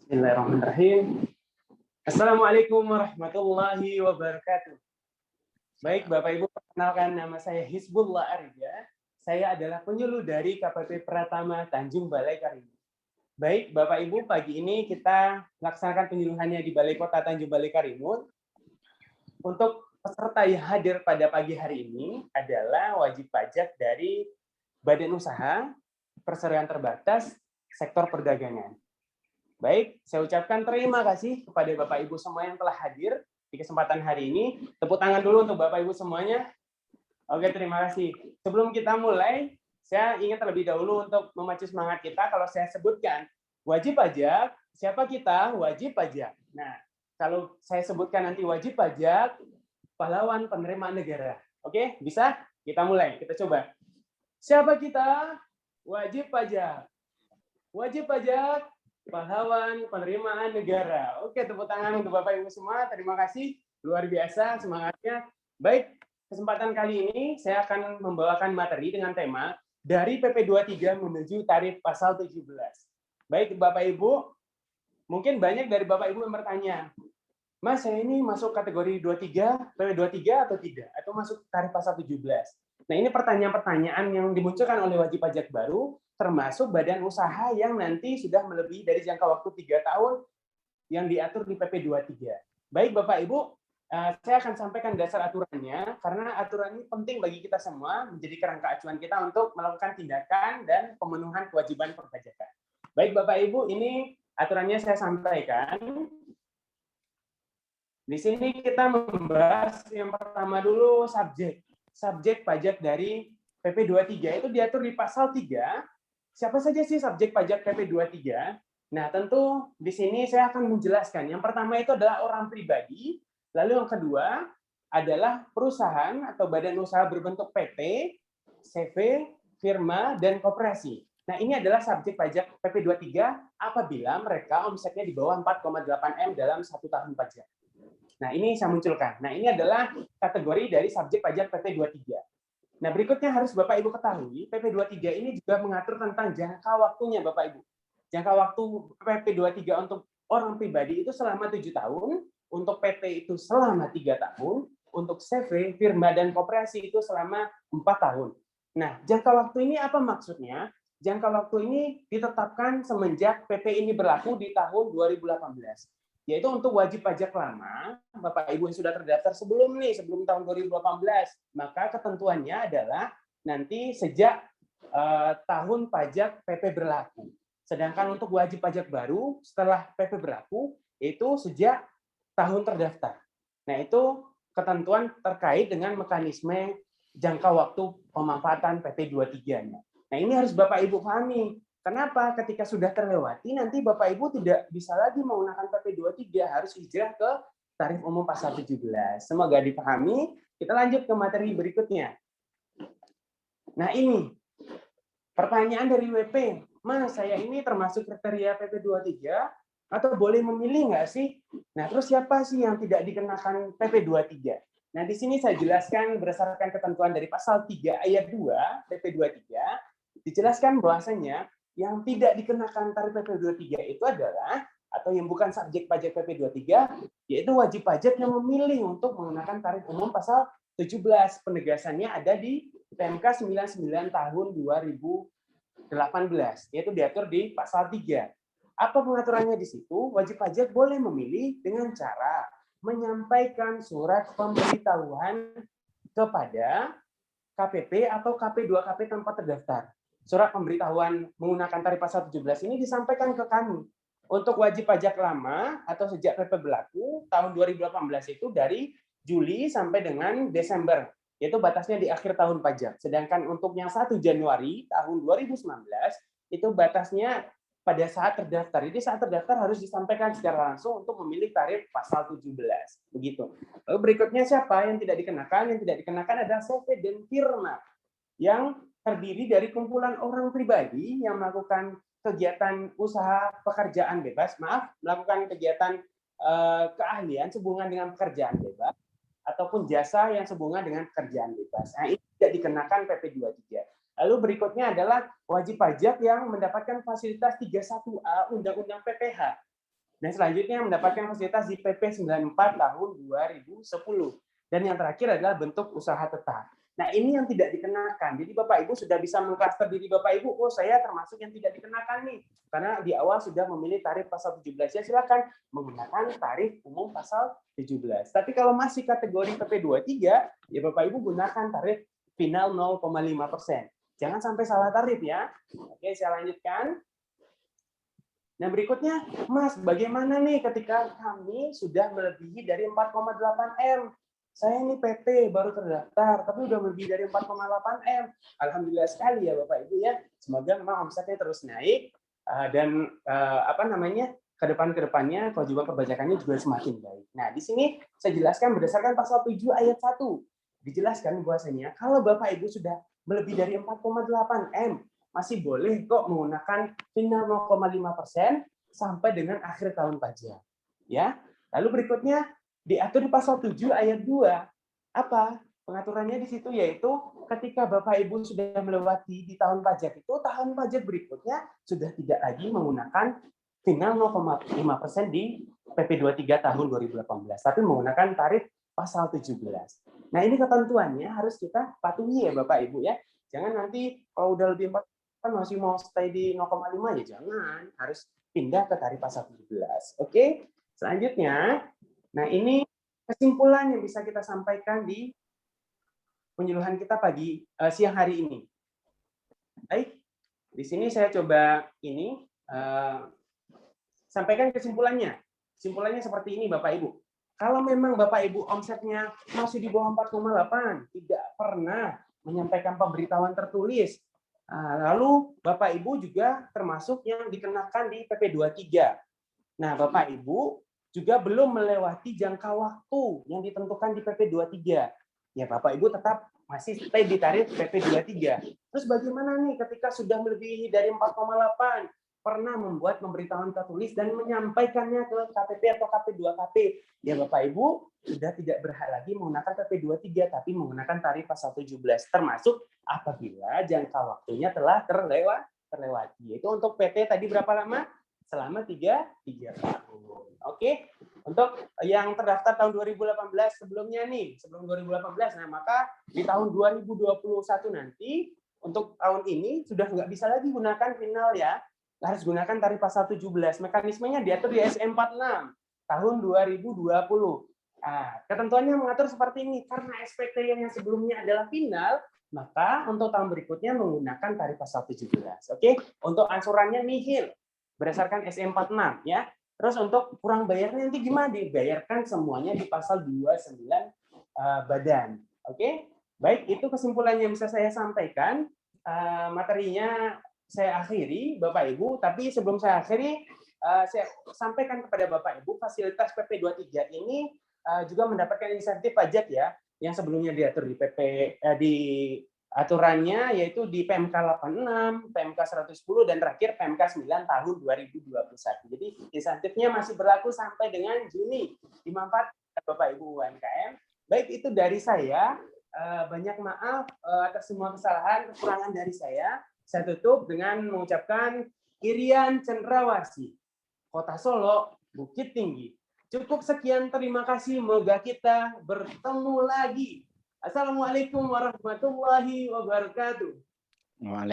Bismillahirrahmanirrahim. Assalamualaikum warahmatullahi wabarakatuh. Baik, Bapak Ibu, perkenalkan nama saya Hizbullah Arja. Saya adalah penyuluh dari KPP Pratama Tanjung Balai Karimun. Baik, Bapak Ibu, pagi ini kita laksanakan penyuluhannya di Balai Kota Tanjung Balai Karimun. Untuk peserta yang hadir pada pagi hari ini adalah wajib pajak dari Badan Usaha, Perseroan Terbatas, Sektor Perdagangan. Baik, saya ucapkan terima kasih kepada Bapak Ibu semua yang telah hadir di kesempatan hari ini. Tepuk tangan dulu untuk Bapak Ibu semuanya. Oke, terima kasih. Sebelum kita mulai, saya ingin terlebih dahulu untuk memacu semangat kita. Kalau saya sebutkan wajib pajak, siapa kita? Wajib pajak. Nah, kalau saya sebutkan nanti wajib pajak, pahlawan penerimaan negara. Oke, bisa? Kita mulai, kita coba. Siapa kita? Wajib pajak. Wajib pajak, pahlawan penerimaan negara. Oke, tepuk tangan untuk Bapak Ibu semua. Terima kasih, luar biasa semangatnya. Baik, kesempatan kali ini saya akan membawakan materi dengan tema dari PP 23 menuju tarif pasal 17. Baik, Bapak Ibu, mungkin banyak dari Bapak Ibu yang bertanya, Mas, saya ini masuk kategori 23, PP 23 atau tidak? Atau masuk tarif pasal 17? Nah, ini pertanyaan-pertanyaan yang dimunculkan oleh wajib pajak baru, termasuk badan usaha yang nanti sudah melebihi dari jangka waktu 3 tahun yang diatur di PP 23. Baik, Bapak Ibu, saya akan sampaikan dasar aturannya, karena aturan ini penting bagi kita semua, menjadi kerangka acuan kita untuk melakukan tindakan dan pemenuhan kewajiban perpajakan. Baik, Bapak Ibu, ini aturannya saya sampaikan. Di sini kita membahas yang pertama dulu subjek pajak dari PP 23 itu diatur di pasal 3. Siapa saja sih subjek pajak PP 23? Nah, tentu di sini saya akan menjelaskan. Yang pertama itu adalah orang pribadi, lalu yang kedua adalah perusahaan atau badan usaha berbentuk PT, CV, firma, dan koperasi. Nah, ini adalah subjek pajak PP 23 apabila mereka omsetnya di bawah 4,8 M dalam 1 tahun pajak. Nah, ini saya munculkan. Nah, ini adalah kategori dari subjek pajak PP 23. Nah, berikutnya harus Bapak Ibu ketahui, PP 23 ini juga mengatur tentang jangka waktunya, Bapak Ibu. Jangka waktu PP 23 untuk orang pribadi itu selama 7 tahun, untuk PT itu selama 3 tahun, untuk CV, firma, dan koperasi itu selama 4 tahun. Nah, jangka waktu ini apa maksudnya? Jangka waktu ini ditetapkan semenjak PP ini berlaku di tahun 2018. Yaitu untuk wajib pajak lama, Bapak Ibu yang sudah terdaftar sebelum tahun 2018, maka ketentuannya adalah nanti sejak tahun pajak PP berlaku. Sedangkan untuk wajib pajak baru setelah PP berlaku itu sejak tahun terdaftar. Nah, itu ketentuan terkait dengan mekanisme jangka waktu pemanfaatan PP 23-nya. Nah, ini harus Bapak Ibu pahami. Kenapa? Ketika sudah terlewati, nanti Bapak Ibu tidak bisa lagi menggunakan PP 23, harus hijrah ke tarif umum pasal 17. Semoga dipahami. Kita lanjut ke materi berikutnya. Nah, ini pertanyaan dari WP. Mas, saya ini termasuk kriteria PP 23 atau boleh memilih nggak sih? Nah, terus siapa sih yang tidak dikenakan PP 23? Nah, di sini saya jelaskan berdasarkan ketentuan dari pasal 3 ayat 2 PP 23, dijelaskan bahwasanya yang tidak dikenakan tarif PP 23 itu adalah, atau yang bukan subjek pajak PP 23, yaitu wajib pajak yang memilih untuk menggunakan tarif umum pasal 17. Penegasannya ada di PMK 99 tahun 2018, yaitu diatur di pasal 3. Apa pengaturannya di situ? Wajib pajak boleh memilih dengan cara menyampaikan surat pemberitahuan kepada KPP atau KP2KP tempat terdaftar. Surat pemberitahuan menggunakan tarif pasal 17 ini disampaikan ke kami. Untuk wajib pajak lama atau sejak PP berlaku tahun 2018 itu dari Juli sampai dengan Desember, yaitu batasnya di akhir tahun pajak. Sedangkan untuk yang 1 Januari tahun 2019 itu batasnya pada saat terdaftar. Jadi saat terdaftar harus disampaikan secara langsung untuk memilih tarif pasal 17. Begitu. Lalu berikutnya siapa yang tidak dikenakan? Yang tidak dikenakan adalah CV dan firma yang terdiri dari kumpulan orang pribadi yang melakukan kegiatan usaha pekerjaan bebas, melakukan kegiatan keahlian sehubungan dengan pekerjaan bebas, ataupun jasa yang sehubungan dengan pekerjaan bebas. Nah, ini tidak dikenakan PP 23. Lalu berikutnya adalah wajib pajak yang mendapatkan fasilitas 31A Undang-Undang PPH. Dan selanjutnya mendapatkan fasilitas di PP 94 tahun 2010. Dan yang terakhir adalah bentuk usaha tetap. Nah, ini yang tidak dikenakan. Jadi Bapak Ibu sudah bisa mengklaster diri Bapak Ibu, oh saya termasuk yang tidak dikenakan nih. Karena di awal sudah memilih tarif pasal 17, ya silakan menggunakan tarif umum pasal 17. Tapi kalau masih kategori PP 23, ya Bapak Ibu gunakan tarif final 0,5%. Jangan sampai salah tarif ya. Oke, saya lanjutkan. Nah, berikutnya, Mas, bagaimana nih ketika kami sudah melebihi dari 4,8 M? Saya ini PT baru terdaftar, tapi udah lebih dari 4,8 M. Alhamdulillah sekali ya Bapak Ibu ya. Semoga memang omsetnya terus naik dan ke depannya kewajiban perpajakannya juga semakin baik. Nah, di sini saya jelaskan berdasarkan pasal 7 ayat 1. Dijelaskan bahwasanya kalau Bapak Ibu sudah melebihi dari 4,8 M, masih boleh kok menggunakan final 0,5% sampai dengan akhir tahun pajak. Ya. Lalu berikutnya diatur di pasal 7 ayat 2. Apa? Pengaturannya di situ yaitu ketika Bapak Ibu sudah melewati di tahun pajak itu, tahun pajak berikutnya sudah tidak lagi menggunakan final 0,5% di PP 23 tahun 2018, tapi menggunakan tarif pasal 17. Nah, ini ketentuannya harus kita patuhi ya Bapak Ibu ya. Jangan nanti kalau udah lebih 4 kan masih mau stay di 0,5 ya jangan, harus pindah ke tarif pasal 17. Oke, selanjutnya, nah ini kesimpulan yang bisa kita sampaikan di penyuluhan kita siang hari ini. Baik, di sini saya coba sampaikan kesimpulannya. Kesimpulannya seperti ini Bapak Ibu. Kalau memang Bapak Ibu omsetnya masih di bawah 4,8, tidak pernah menyampaikan pemberitahuan tertulis, lalu Bapak Ibu juga termasuk yang dikenakan di PP 23. Nah, Bapak Ibu juga belum melewati jangka waktu yang ditentukan di PP 23. Ya, Bapak Ibu tetap masih stay di tarif PP 23. Terus bagaimana nih ketika sudah melebihi dari 4,8? Pernah membuat pemberitahuan tertulis dan menyampaikannya ke KPP atau KP2KP. Ya, Bapak Ibu sudah tidak berhak lagi menggunakan PP 23 tapi menggunakan tarif pasal 17, termasuk apabila jangka waktunya telah terlewati. Yaitu untuk PT tadi berapa lama? Selama 3 tahun. Oke. Untuk yang terdaftar tahun 2018 sebelumnya nih, sebelum 2018, nah maka di tahun 2021 nanti untuk tahun ini sudah nggak bisa lagi gunakan final ya, harus gunakan tarif pasal 17. Mekanismenya diatur di SM46 tahun 2020. Nah, ketentuannya mengatur seperti ini, karena SPT yang sebelumnya adalah final, maka untuk tahun berikutnya menggunakan tarif pasal 17. Oke, untuk angsurannya nihil berdasarkan SM46 ya. Terus untuk kurang bayarnya nanti gimana? Dibayarkan semuanya di pasal 29 badan. Oke? Baik, itu kesimpulan yang bisa saya sampaikan. Materinya saya akhiri, Bapak Ibu. Tapi sebelum saya akhiri, saya sampaikan kepada Bapak Ibu, fasilitas PP 23 ini juga mendapatkan insentif pajak ya, yang sebelumnya diatur di di aturannya yaitu di PMK 86, PMK 110, dan terakhir PMK 9 tahun 2021. Jadi insentifnya masih berlaku sampai dengan Juni. Dimanfaatkan Bapak Ibu UMKM. Baik, itu dari saya. Banyak maaf atas semua kesalahan, kekurangan dari saya. Saya tutup dengan mengucapkan Irian Cendrawasih, Kota Solo, Bukit Tinggi. Cukup sekian, terima kasih. Moga kita bertemu lagi. Assalamualaikum warahmatullahi wabarakatuh. Waalaikumsalam.